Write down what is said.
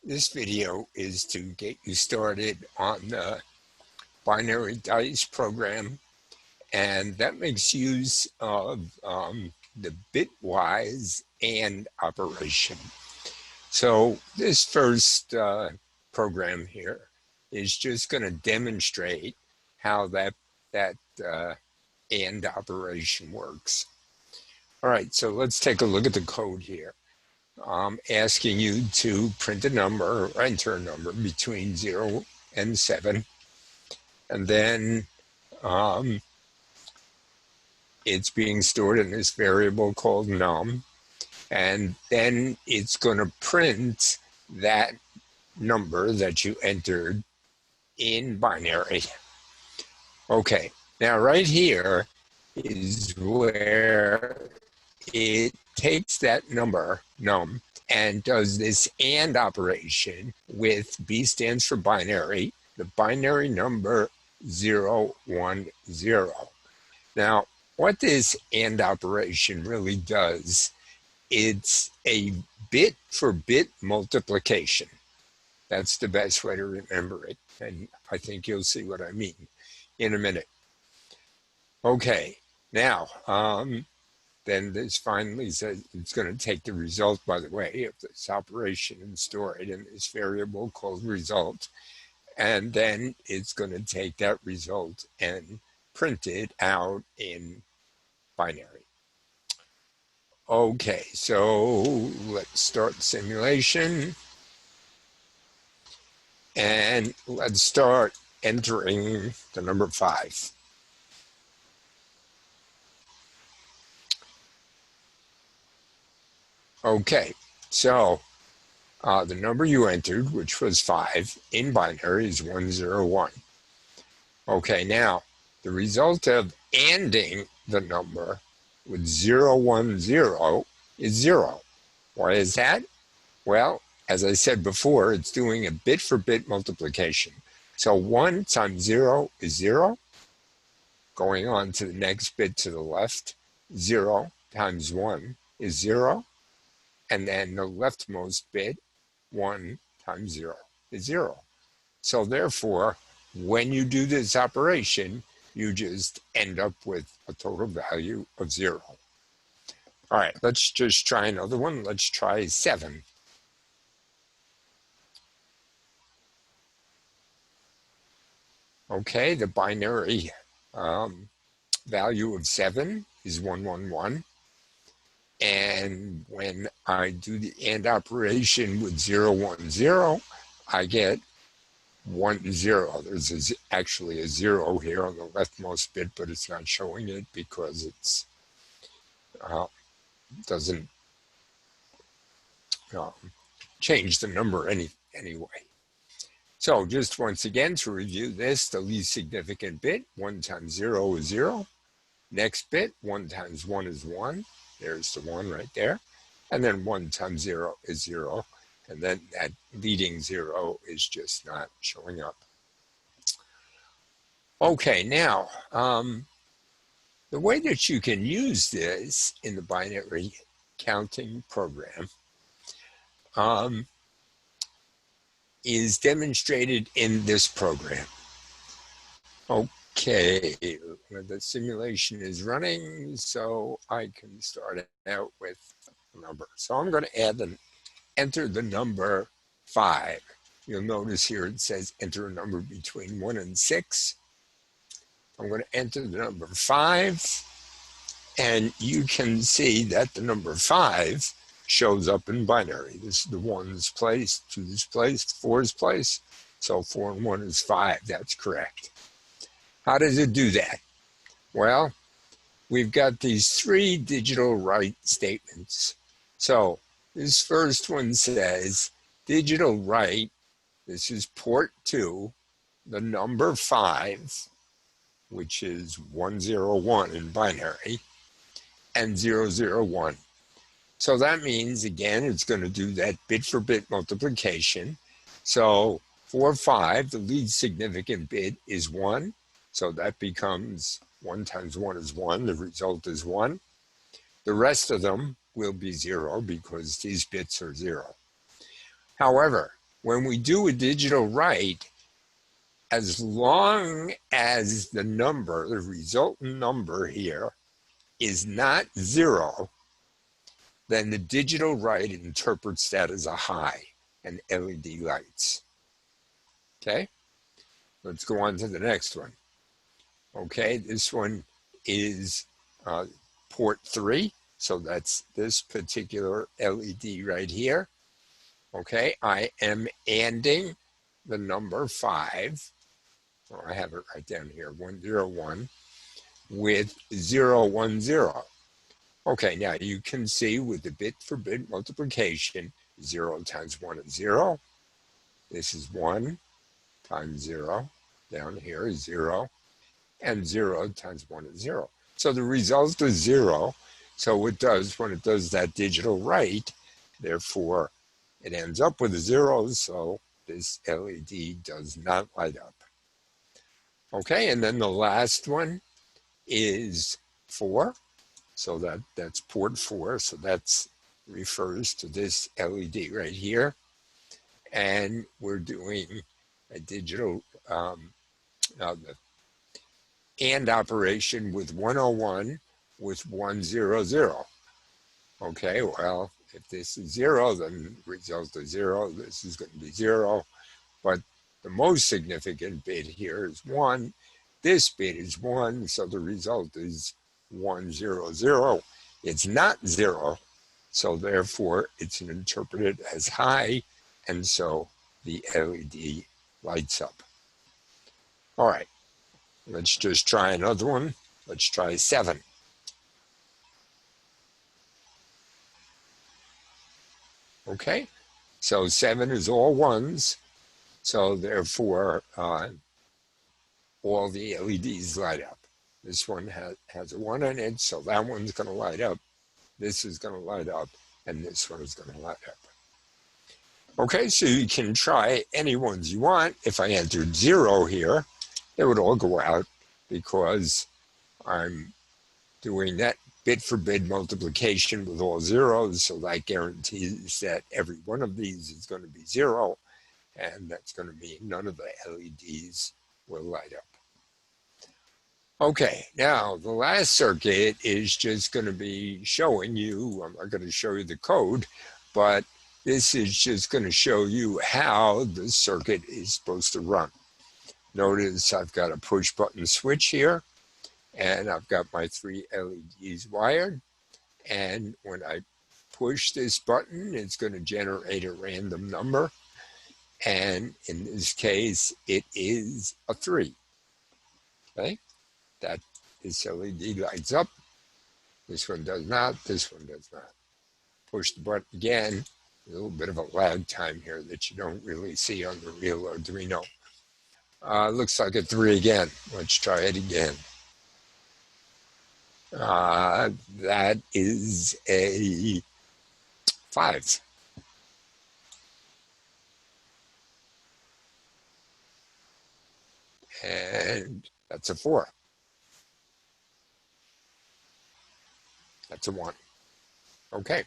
This video is to get you started on the binary dice program, and that makes use of the Bitwise AND operation. So this first program here is just going to demonstrate how that AND operation works. All right, so let's take a look at the code here. I'm asking you to print a number or enter a number between 0 and 7. And then it's being stored in this variable called num. And then it's going to print that number that you entered in binary. Okay, now right here is where it takes that number, num, and does this AND operation with B stands for binary, the binary number 0, 1, 0. Now, what this AND operation really does, it's a bit for bit multiplication. That's the best way to remember it, and I think you'll see what I mean in a minute. Okay, now, then this finally says it's going to take the result, by the way, of this operation and store it in this variable called result. And then it's going to take that result and print it out in binary. Okay, so let's start the simulation. And let's start entering the number 5. Okay, so the number you entered, which was 5, in binary is 101. Okay, now the result of ANDing the number with 010 is 0. Why is that? Well, as I said before, it's doing a bit for bit multiplication. So 1 times 0 is 0. Going on to the next bit to the left, 0 times 1 is 0. And then the leftmost bit, 1 times 0 is 0. So therefore, when you do this operation, you just end up with a total value of 0. All right, let's just try another one. Let's try 7. Okay, the binary value of 7 is 111. And when I do the AND operation with 010, I get 10. There's actually a 0 here on the leftmost bit, but it's not showing it because it's doesn't change the number anyway. So just once again to review this, the least significant bit, 1 times 0 is 0. Next bit, 1 times 1 is 1. There's the 1 right there. And then 1 times 0 is 0. And then that leading 0 is just not showing up. Okay, now, the way that you can use this in the binary counting program is demonstrated in this program. Okay, the simulation is running, so I can start out with a number. So I'm going to enter the number 5. You'll notice here it says enter a number between 1 and 6. I'm going to enter the number 5, and you can see that the number 5 shows up in binary. This is the 1's place, 2's place, 4's place. So 4 and 1 is 5. That's correct. How does it do that? Well, we've got these 3 digital write statements. So this first one says digital write, this is port 2, the number 5, which is 101 in binary, and 001. So that means, again, it's going to do that bit for bit multiplication. So for 5, the least significant bit is 1. So that becomes 1 times 1 is 1. The result is 1. The rest of them will be 0 because these bits are 0. However, when we do a digital write, as long as the number, the resultant number here, is not 0, then the digital write interprets that as a high and LED lights. Okay, let's go on to the next one. Okay, this one is port 3, so that's this particular LED right here. Okay, I am ANDing the number 5, oh, I have it right down here, 101, with 010. Okay, now you can see with the bit for bit multiplication, 0 times 1 is 0. This is 1 times 0. Down here is 0. And 0 times 1 is 0. So the result is 0. So it does, when it does that digital write, therefore it ends up with a 0, so this LED does not light up. Okay, and then the last one is 4. So that's port 4. So that refers to this LED right here. And we're doing a digital the AND operation with 101 with 100. Okay, well, if this is 0, then the result is 0. This is going to be 0. But the most significant bit here is 1. This bit is 1, so the result is 100. It's not 0, so therefore it's interpreted as high, and so the LED lights up. All right, let's just try another one. Let's try 7. Okay, so 7 is all ones, so therefore all the LEDs light up. This one has a 1 in it, so that one's going to light up. This is going to light up, and this one is going to light up. Okay, so you can try any ones you want. If I entered 0 here, it would all go out because I'm doing that bit for bit multiplication with all zeros, so that guarantees that every one of these is going to be 0, and that's going to mean none of the LEDs will light up. Okay, now the last circuit is just going to be showing you, I'm not going to show you the code, but this is just going to show you how the circuit is supposed to run. Notice I've got a push button switch here, and I've got my 3 LEDs wired, and when I push this button, it's going to generate a random number, and in this case, it is a 3. Okay, that this LED lights up. This one does not. This one does not. Push the button again. A little bit of a lag time here that you don't really see on the real Arduino. Looks like a 3 again. Let's try it again. That is a 5. And that's a 4. That's a 1. Okay,